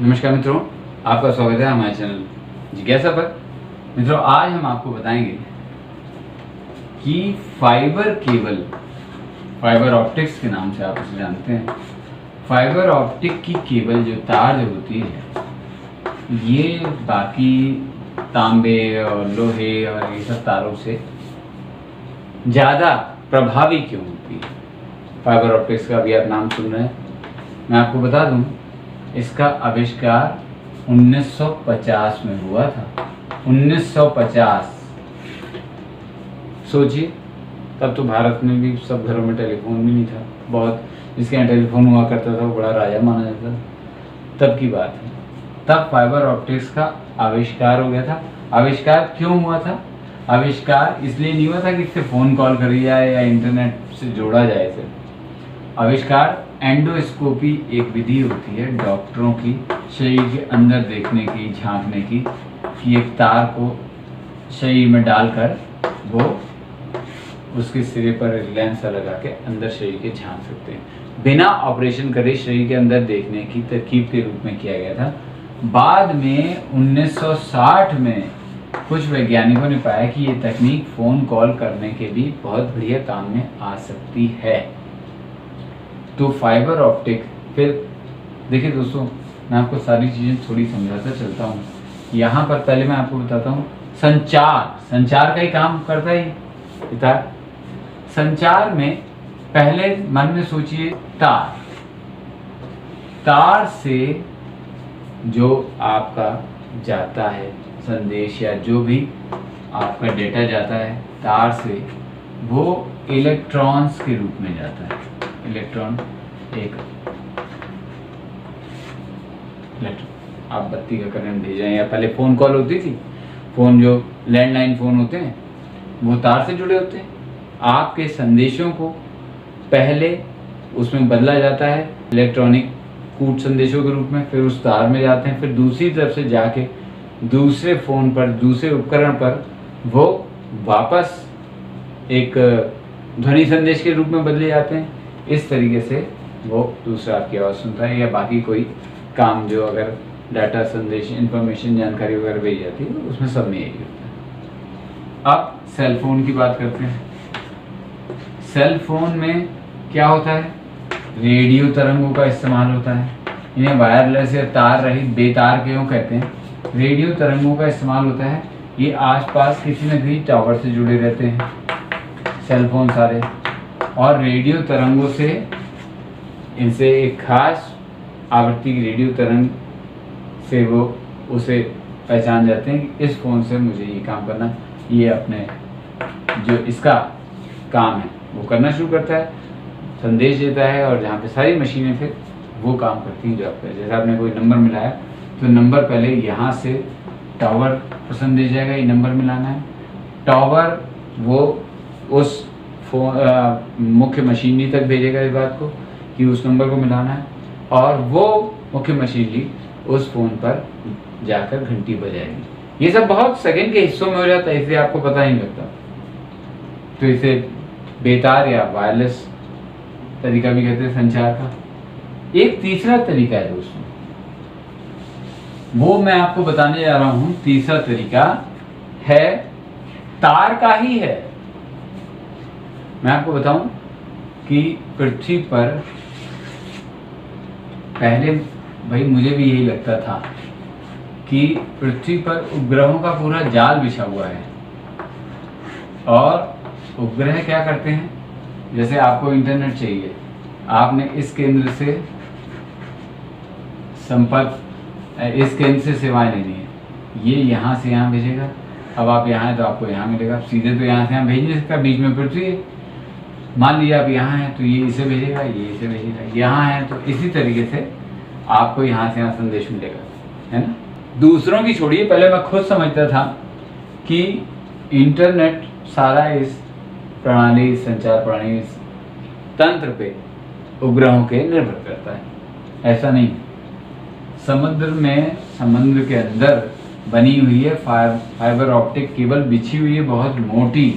नमस्कार मित्रों, आपका स्वागत है हमारे चैनल जिज्ञासा पर। मित्रों, आज हम आपको बताएंगे कि फाइबर केबल, फाइबर ऑप्टिक्स के नाम से आप इसे जानते हैं। फाइबर ऑप्टिक की केबल जो तार जो होती है, ये बाकी तांबे और लोहे और ये सब तारों से ज़्यादा प्रभावी क्यों होती है। फाइबर ऑप्टिक्स का भी आप नाम सुन रहे हैं। मैं आपको बता दूं, इसका आविष्कार 1950 में हुआ था। 1950, सोचिए, तब तो भारत में भी सब घरों में टेलीफोन भी नहीं था। बहुत जिसके यहाँ टेलीफोन हुआ करता था वो बड़ा राजा माना जाता था। तब की बात है, तब फाइबर ऑप्टिक्स का आविष्कार हो गया था। आविष्कार क्यों हुआ था? आविष्कार इसलिए नहीं हुआ था कि इससे फ़ोन कॉल करी जाए या इंटरनेट से जोड़ा जाए इसे। आविष्कार एंडोस्कोपी एक विधि होती है डॉक्टरों की, शरीर के अंदर देखने की, झांकने की, कि एक तार को शरीर में डालकर वो उसके सिरे पर लेंस लगा के अंदर शरीर के झांक सकते हैं। बिना ऑपरेशन करे शरीर के अंदर देखने की तरकीब के रूप में किया गया था। बाद में 1960 में कुछ वैज्ञानिकों ने पाया कि ये तकनीक फ़ोन कॉल करने के भी बहुत बढ़िया काम में आ सकती है। तो फाइबर ऑप्टिक, फिर देखिए दोस्तों, मैं आपको सारी चीज़ें थोड़ी समझाता चलता हूँ। यहाँ पर पहले मैं आपको बताता हूँ, संचार का ही काम करता है पिता। संचार में पहले मन में सोचिए, तार से जो आपका जाता है संदेश या जो भी आपका डेटा जाता है तार से, वो इलेक्ट्रॉन्स के रूप में जाता है। इलेक्ट्रॉन आप बत्ती का करंट भेज रहे हैं, या पहले फ़ोन कॉल होती थी, फ़ोन जो लैंडलाइन फ़ोन होते हैं वो तार से जुड़े होते हैं। आपके संदेशों को पहले उसमें बदला जाता है इलेक्ट्रॉनिक कूट संदेशों के रूप में, फिर उस तार में जाते हैं, फिर दूसरी तरफ से जाके दूसरे फ़ोन पर, दूसरे उपकरण पर वो वापस एक ध्वनि संदेश के रूप में बदले जाते हैं। इस तरीके से वो दूसरा आपकी आवाज़ सुनता है, या बाकी कोई काम जो अगर डाटा, संदेश, इंफॉर्मेशन, जानकारी वगैरह भेजी जाती है, उसमें सब में यही होता है। अब सेल फोन की बात करते हैं। सेल फोन में क्या होता है? रेडियो तरंगों का इस्तेमाल होता है। इन्हें वायरलेस या तार रहित बेतार क्यों कहते हैं? रेडियो तरंगों का इस्तेमाल होता है। ये आसपास किसी न किसी टावर से जुड़े रहते हैं सेल फोन सारे, और रेडियो तरंगों से इनसे एक खास आवृत्ति की रेडियो तरंग से वो उसे पहचान जाते हैं कि इस फ़ोन से मुझे ये काम करना, ये अपने जो इसका काम है वो करना शुरू करता है, संदेश देता है, और जहाँ पे सारी मशीनें फिर वो काम करती हैं जो आपका, जैसे आपने कोई नंबर मिलाया तो नंबर पहले यहाँ से टावर को संदेश जाएगा, ये नंबर मिलाना है। टावर वो उस मुख्य मशीनरी तक भेजेगा इस बात को कि उस नंबर को मिलाना है, और वो मुख्य मशीनरी उस फ़ोन पर जाकर घंटी बजाएगी। ये सब बहुत सेकंड के हिस्सों में हो जाता है, इसलिए आपको पता नहीं लगता। तो इसे बेतार या वायरलेस तरीका भी कहते हैं संचार का। एक तीसरा तरीका है दोस्तों, वो मैं आपको बताने जा रहा हूँ। तीसरा तरीका है तार का ही है। मैं आपको बताऊं कि पृथ्वी पर पहले, भाई मुझे भी यही लगता था कि पृथ्वी पर उपग्रहों का पूरा जाल बिछा हुआ है, और उपग्रह क्या करते हैं, जैसे आपको इंटरनेट चाहिए, आपने इस केंद्र से संपर्क, इस केंद्र से सेवाएं लेनी है, ये यहाँ से यहाँ भेजेगा। अब आप यहाँ हैं तो आपको यहाँ मिलेगा, सीधे तो यहाँ से यहाँ भेज नहीं सकता, बीच में पृथ्वी है। मान लीजिए आप यहाँ हैं तो ये इसे भेजेगा, ये इसे भेजेगा, यहाँ है तो इसी तरीके से आपको यहाँ से यहाँ संदेश मिलेगा, है ना। दूसरों की छोड़िए, पहले मैं खुद समझता था कि इंटरनेट सारा इस प्रणाली, संचार प्रणाली, इस तंत्र पे उपग्रहों के निर्भर करता है। ऐसा नहीं, समुद्र में, समुद्र के अंदर बनी हुई है फाइबर ऑप्टिक केबल बिछी हुई है, बहुत मोटी,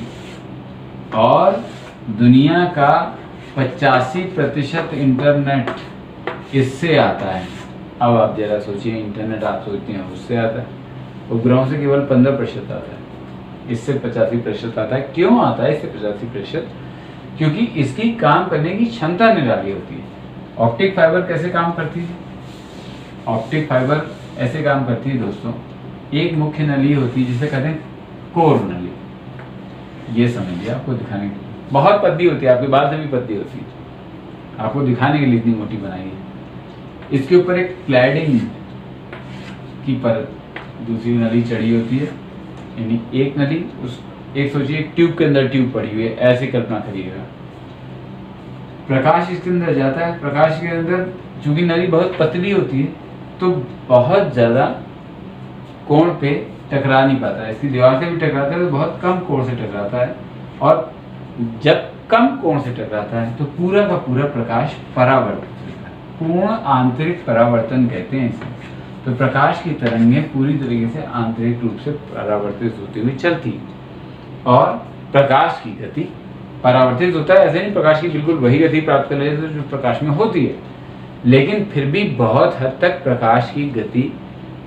और दुनिया का 85% इंटरनेट इससे आता है। अब आप जरा सोचिए, इंटरनेट आप सोचते हैं उससे आता है, उपग्रहों से केवल 15% आता है, इससे 85% आता है। क्यों आता है इससे 85%? क्योंकि इसकी काम करने की क्षमता निराली होती है। ऑप्टिक फाइबर कैसे काम करती है? ऑप्टिक फाइबर ऐसे काम करती है दोस्तों, एक मुख्य नली होती है जिसे कहते हैं कोर नली, ये समझिए, आपको दिखाने के लिए बहुत पतली होती है, आपके बाल से भी पतली होती है, आपको दिखाने के लिए इतनी मोटी बनाई है। इसके ऊपर एक क्लैडिंग की परत, दूसरी नली चढ़ी होती है, यानी एक नली उस एक सोचिए एक ट्यूब के अंदर ट्यूब पड़ी हुई है, ऐसी कल्पना करिएगा। प्रकाश इसके अंदर जाता है, प्रकाश के अंदर चूंकि नली बहुत पतली होती है तो बहुत ज्यादा कोण पे टकरा नहीं पाता है, इसकी दीवार से भी टकराता है तो बहुत कम कोण से टकराता है, और जब कम कोण से टकराता है तो पूरा का पूरा प्रकाश परावर्तित होता है, पूर्ण आंतरिक परावर्तन कहते हैं इसे। तो प्रकाश की तरंगें पूरी तरीके से आंतरिक रूप से परावर्तित होती हुई चलती है, और प्रकाश की गति परावर्तित होता है, ऐसे नहीं प्रकाश की बिल्कुल वही गति प्राप्त कर लेते जो प्रकाश में होती है, लेकिन फिर भी बहुत हद तक प्रकाश की गति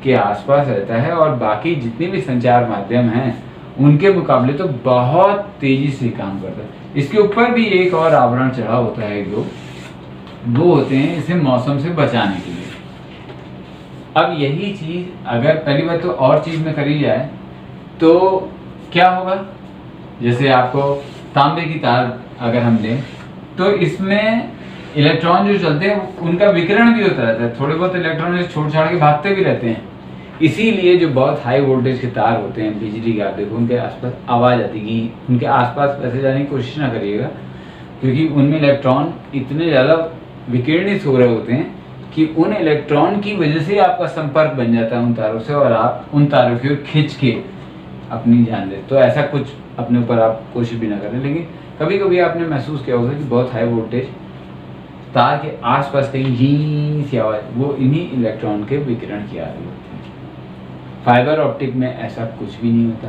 के आसपास रहता है, और बाकी जितने भी संचार माध्यम हैं उनके मुकाबले तो बहुत तेजी से काम करता है। इसके ऊपर भी एक और आवरण चढ़ा होता है, वो होते हैं इसे मौसम से बचाने के लिए। अब यही चीज अगर पहली बात तो और चीज में करी जाए तो क्या होगा, जैसे आपको तांबे की तार अगर हम लें तो इसमें इलेक्ट्रॉन जो चलते हैं उनका विकिरण भी होता रहता है, थोड़े बहुत इलेक्ट्रॉन छोड़ छाड़ के भागते भी रहते हैं, इसीलिए जो बहुत हाई वोल्टेज के तार होते हैं बिजली के, आप देखो उनके आसपास आवाज आती है, उनके आसपास वैसे जाने की कोशिश ना करिएगा, क्योंकि उनमें इलेक्ट्रॉन इतने ज़्यादा विकिरणित हो रहे होते हैं कि उन इलेक्ट्रॉन की वजह से आपका संपर्क बन जाता है उन तारों से, और आप उन तारों की ओर खींच के अपनी जान ले। तो ऐसा कुछ अपने ऊपर आप कोशिश भी ना करें, लेकिन कभी कभी आपने महसूस किया होगा कि बहुत हाई वोल्टेज तार के आसपास कहीं ही सी आवाज, वो इन्हीं इलेक्ट्रॉन के विकिरण की आ रही होती है। फाइबर ऑप्टिक में ऐसा कुछ भी नहीं होता,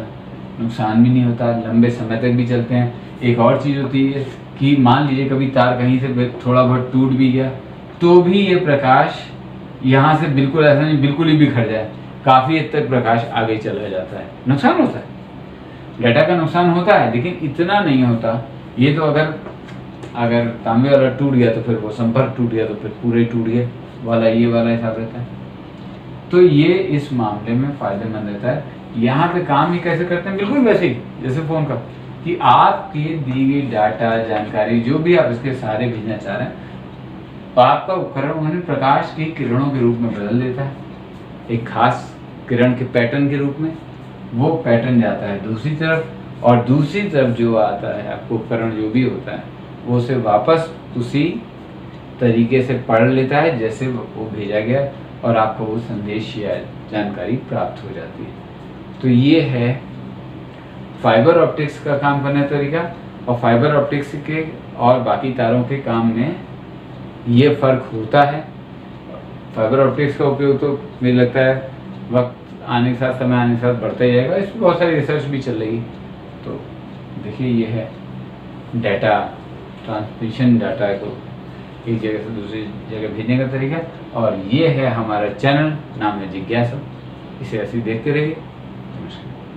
नुकसान भी नहीं होता, लंबे समय तक भी चलते हैं। एक और चीज़ होती है कि मान लीजिए कभी तार कहीं से थोड़ा बहुत टूट भी गया तो भी ये प्रकाश यहाँ से बिल्कुल ऐसा नहीं बिल्कुल ही बिखर जाए, काफ़ी हद तक प्रकाश आगे चला जाता है। नुकसान होता है, डाटा का नुकसान होता है, लेकिन इतना नहीं होता। ये तो अगर तांबे वाला टूट गया तो फिर वो संपर्क टूट गया तो फिर पूरे टूट गया वाला, ये वाला हिसाब रहता है। तो ये इस मामले में फायदेमंद रहता है। यहाँ पे काम ही कैसे करते हैं, बिल्कुल वैसे ही जैसे फ़ोन का, कि आपकी दी गई डाटा जानकारी जो भी आप इसके सहारे भेजना चाह रहे हैं, तो आपका उपकरण उन्हें प्रकाश की किरणों के रूप में बदल देता है, एक खास किरण के पैटर्न के रूप में। वो पैटर्न जाता है दूसरी तरफ, और दूसरी तरफ जो आता है आपको उपकरण जो भी होता है वो उसे वापस उसी तरीके से पढ़ लेता है जैसे वो भेजा गया, और आपको वो संदेश या जानकारी प्राप्त हो जाती है। तो ये है फाइबर ऑप्टिक्स का काम करने का तरीका, और फाइबर ऑप्टिक्स के और बाकी तारों के काम में ये फ़र्क होता है। फाइबर ऑप्टिक्स का उपयोग तो मुझे लगता है वक्त आने के साथ, समय आने के साथ बढ़ता ही जाएगा, इस पर बहुत सारी रिसर्च भी चल रही। तो देखिए ये है डाटा ट्रांसमिशन, डाटा को एक जगह से दूसरी जगह भेजने का तरीका, और ये है हमारा चैनल, नाम है जिज्ञासा। इसे ऐसे ही देखते रहिए। नमस्कार।